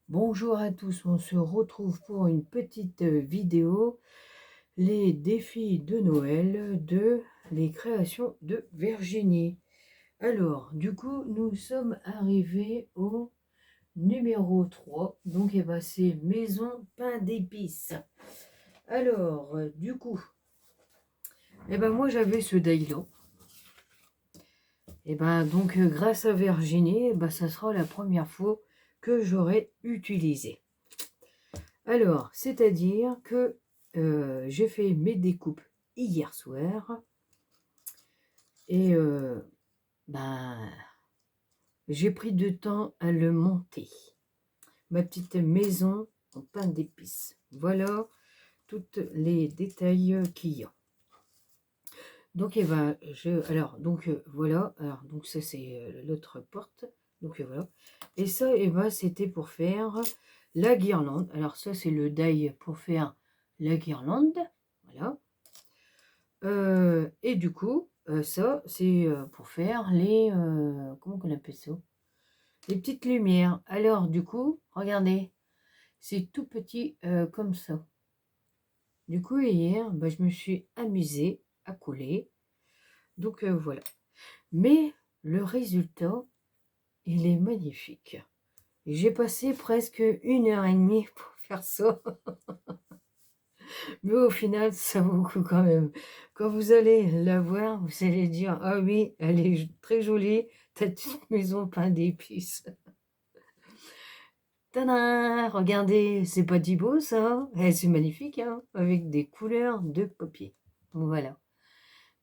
Bonjour à tous, on se retrouve pour une petite vidéo, les défis de Noël de les créations de Virginie. Alors, du coup, nous sommes arrivés au numéro 3, donc c'est maison pain d'épices. Alors, du coup, moi j'avais ce daïlo. Donc grâce à Virginie, ça sera la première fois que j'aurai utilisé. Alors, c'est-à-dire que j'ai fait mes découpes hier soir et j'ai pris du temps à le monter. Ma petite maison en pain d'épices. Voilà tous les détails qu'il y a. Donc, voilà. Alors, donc ça c'est l'autre porte. Donc voilà. Et ça, c'était pour faire la guirlande. Alors ça, c'est le die pour faire la guirlande. Voilà. Et du coup, ça, c'est pour faire les... comment on appelle ça? Les petites lumières. Alors, du coup, regardez. C'est tout petit comme ça. Du coup, hier, je me suis amusée à coller. Donc, voilà. Mais le résultat, il est magnifique. J'ai passé presque 1 heure et demie pour faire ça. Mais au final, ça vaut le coup quand même. Quand vous allez la voir, vous allez dire, ah oui, elle est très jolie, ta petite maison pain d'épices. Tadam! Regardez, c'est pas dit beau ça? C'est magnifique, hein, avec des couleurs de papier. Voilà.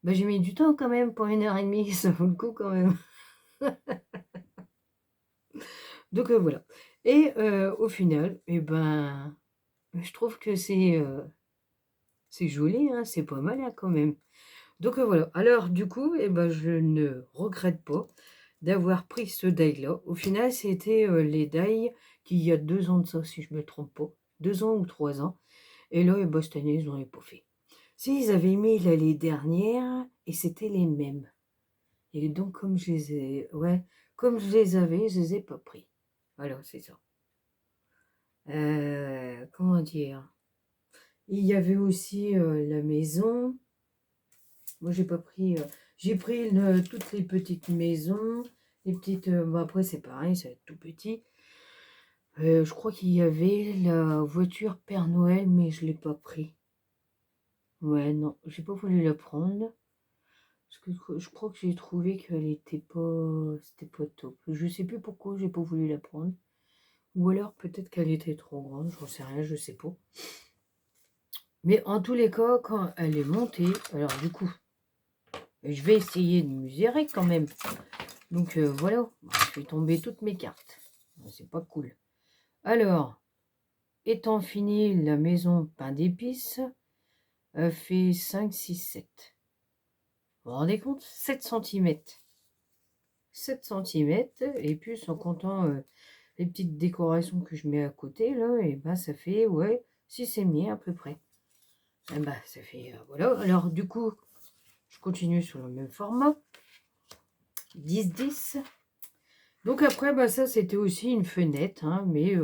J'ai mis du temps quand même pour 1 heure et demie, ça vaut le coup quand même. Donc voilà. Et au final, je trouve que c'est joli, hein, c'est pas mal hein, quand même. Donc voilà. Alors du coup, je ne regrette pas d'avoir pris ce die-là. Au final, c'était les die qu'il y a 2 ans de ça, si je me trompe pas. 2 ans ou 3 ans. Et là, cette année, ils n'en avaient pas fait. Si, ils avaient mis l'année dernière, et c'était les mêmes. Et donc, comme je les avais, je les ai pas pris. Voilà, c'est ça. Comment dire? Il y avait aussi la maison. Moi, j'ai pas pris. J'ai pris toutes les petites maisons. Les petites. Après, c'est pareil, ça va être tout petit. Je crois qu'il y avait la voiture Père Noël, mais je l'ai pas pris. Ouais, non, j'ai pas voulu la prendre. Parce que je crois que j'ai trouvé qu'elle était pas. C'était pas top. Je sais plus pourquoi j'ai pas voulu la prendre. Ou alors peut-être qu'elle était trop grande, j'en sais rien, je sais pas. Mais en tous les cas, quand elle est montée, alors du coup, je vais essayer de mesurer quand même. Donc voilà, je vais tomber toutes mes cartes. C'est pas cool. Alors, étant fini, la maison pain d'épices fait 5, 6, 7. Vous vous rendez compte? 7 cm. 7 cm. Et puis, en comptant les petites décorations que je mets à côté, là, ça fait, ouais, 6,5 à peu près. Ça fait, voilà. Alors, du coup, je continue sur le même format. 10-10. Donc après, ça, c'était aussi une fenêtre, hein, mais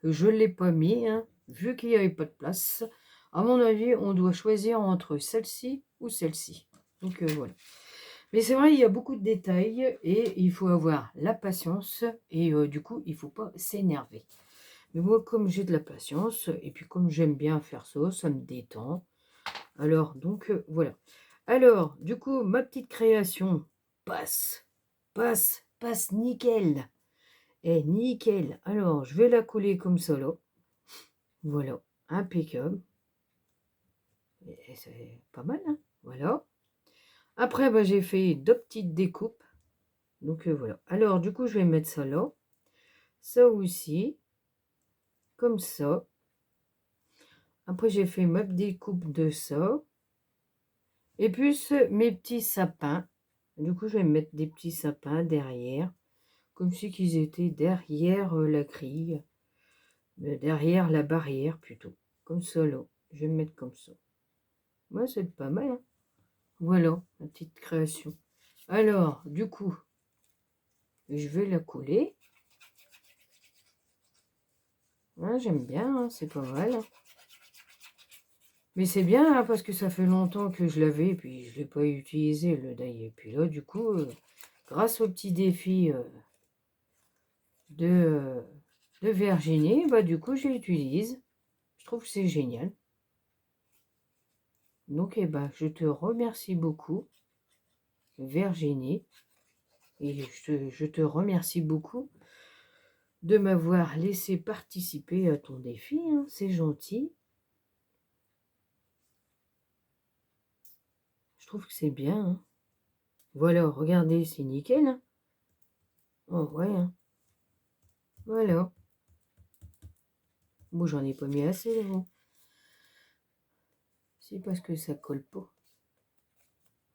je ne l'ai pas mis, hein, vu qu'il n'y avait pas de place. À mon avis, on doit choisir entre celle-ci ou celle-ci. Donc voilà. Mais c'est vrai, il y a beaucoup de détails et il faut avoir la patience et du coup, il ne faut pas s'énerver. Mais moi, comme j'ai de la patience et puis comme j'aime bien faire ça, ça me détend. Alors, donc, voilà. Alors, du coup, ma petite création passe, passe, nickel. Nickel. Alors, je vais la coller comme ça, là. Voilà, impeccable. Et c'est pas mal, hein. Voilà. Après, j'ai fait 2 petites découpes. Donc, voilà. Alors, du coup, je vais mettre ça là. Ça aussi. Comme ça. Après, j'ai fait ma découpe de ça. Et plus mes petits sapins. Du coup, je vais mettre des petits sapins derrière. Comme si qu'ils étaient derrière la grille. Derrière la barrière, plutôt. Comme ça, là. Je vais me mettre comme ça. Ouais, c'est pas mal, hein. Voilà, ma petite création. Alors, du coup, je vais la coller. Hein, j'aime bien, hein, c'est pas mal. Mais c'est bien, hein, parce que ça fait longtemps que je l'avais, et puis je ne l'ai pas utilisé, le die. Et puis là, du coup, grâce au petit défi de, de Virginie, bah, du coup, je l'utilise. Je trouve que c'est génial. Donc, eh ben, je te remercie beaucoup, Virginie. Et je te remercie beaucoup de m'avoir laissé participer à ton défi. Hein, c'est gentil. Je trouve que c'est bien. Hein. Voilà, regardez, c'est nickel. Hein. Oh, ouais. Hein. Voilà. Bon, j'en ai pas mis assez, bon. C'est parce que ça colle pas.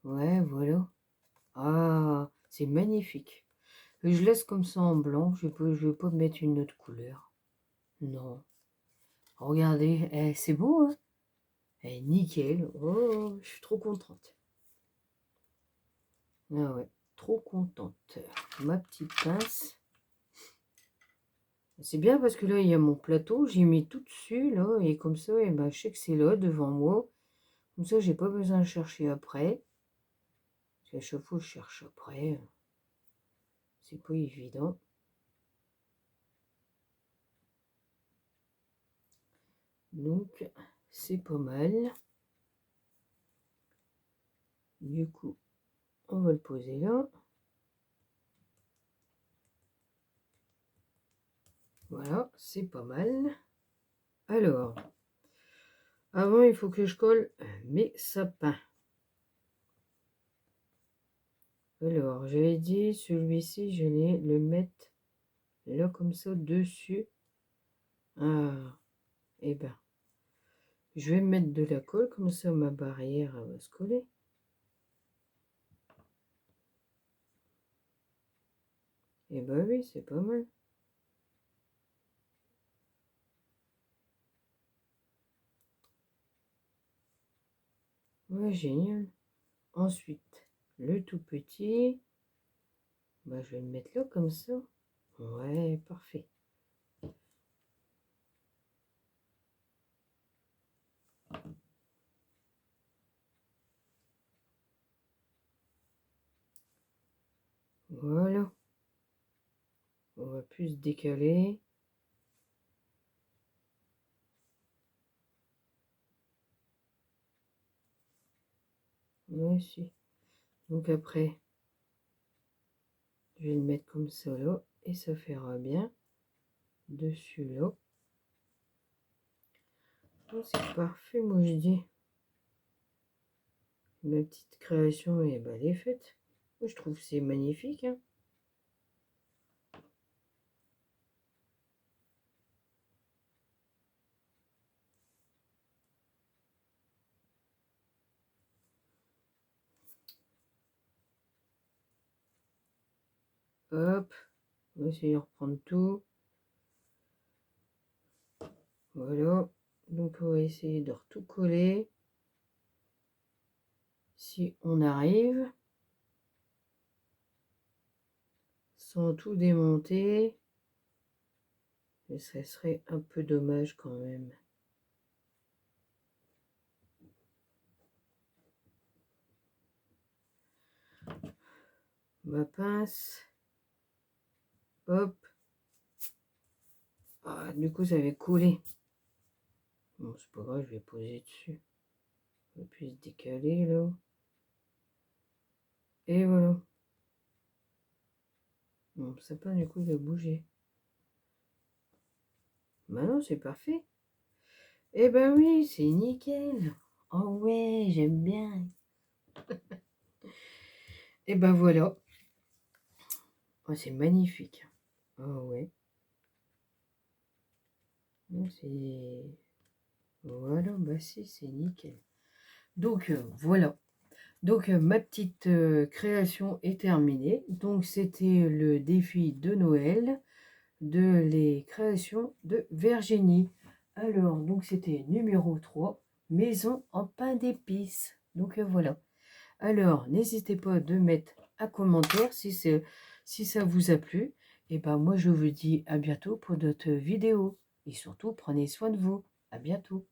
Ouais, voilà. Ah, c'est magnifique. Je laisse comme ça en blanc. Je vais pas mettre une autre couleur. Non. Regardez, c'est beau, hein? Nickel. Oh, je suis trop contente. Ah ouais, trop contente. Ma petite pince. C'est bien parce que là, il y a mon plateau. J'ai mis tout dessus, là. Et comme ça, eh ben, je sais que c'est là, devant moi. Comme ça, j'ai pas besoin de chercher après. Parce qu'à chaque fois, je cherche après. C'est pas évident. Donc, c'est pas mal. Du coup, on va le poser là. Voilà, c'est pas mal. Alors, avant, il faut que je colle mes sapins. Alors, j'avais dit, celui-ci, je vais le mettre là, comme ça, dessus. Ah, et ben, je vais mettre de la colle, comme ça, ma barrière elle va se coller. Et ben oui, c'est pas mal. Ouais, génial. Ensuite, le tout petit, bah, je vais le mettre là, comme ça. Ouais, parfait. Voilà. On va plus se décaler. Ouais, si. Donc après, je vais le mettre comme ça là. Et ça fera bien. Dessus là. Oh, c'est parfait, moi je dis. Ma petite création, et ben, elle est faite. Moi, je trouve que c'est magnifique. Hein. Hop. On va essayer de reprendre tout. Voilà. Donc on va essayer de tout coller. Si on arrive. Sans tout démonter. Mais ça serait un peu dommage quand même. Ma pince. Hop. Ah, du coup, ça avait collé. Bon, c'est pas grave, je vais poser dessus. On va plus se décaler là. Et voilà. Bon, le sapin, du coup, il va bouger. Maintenant, c'est parfait. Eh ben oui, c'est nickel. Oh ouais, j'aime bien. Et ben voilà. Oh, c'est magnifique. Oh ouais. C'est... Voilà, bah si, c'est nickel. Donc voilà. Donc ma petite création est terminée. Donc c'était le défi de Noël de les créations de Virginie. Alors, donc c'était numéro 3, maison en pain d'épices. Donc voilà. Alors, n'hésitez pas de mettre un commentaire si ça vous a plu. Et ben moi je vous dis à bientôt pour d'autres vidéos. et surtout prenez soin de vous. À bientôt.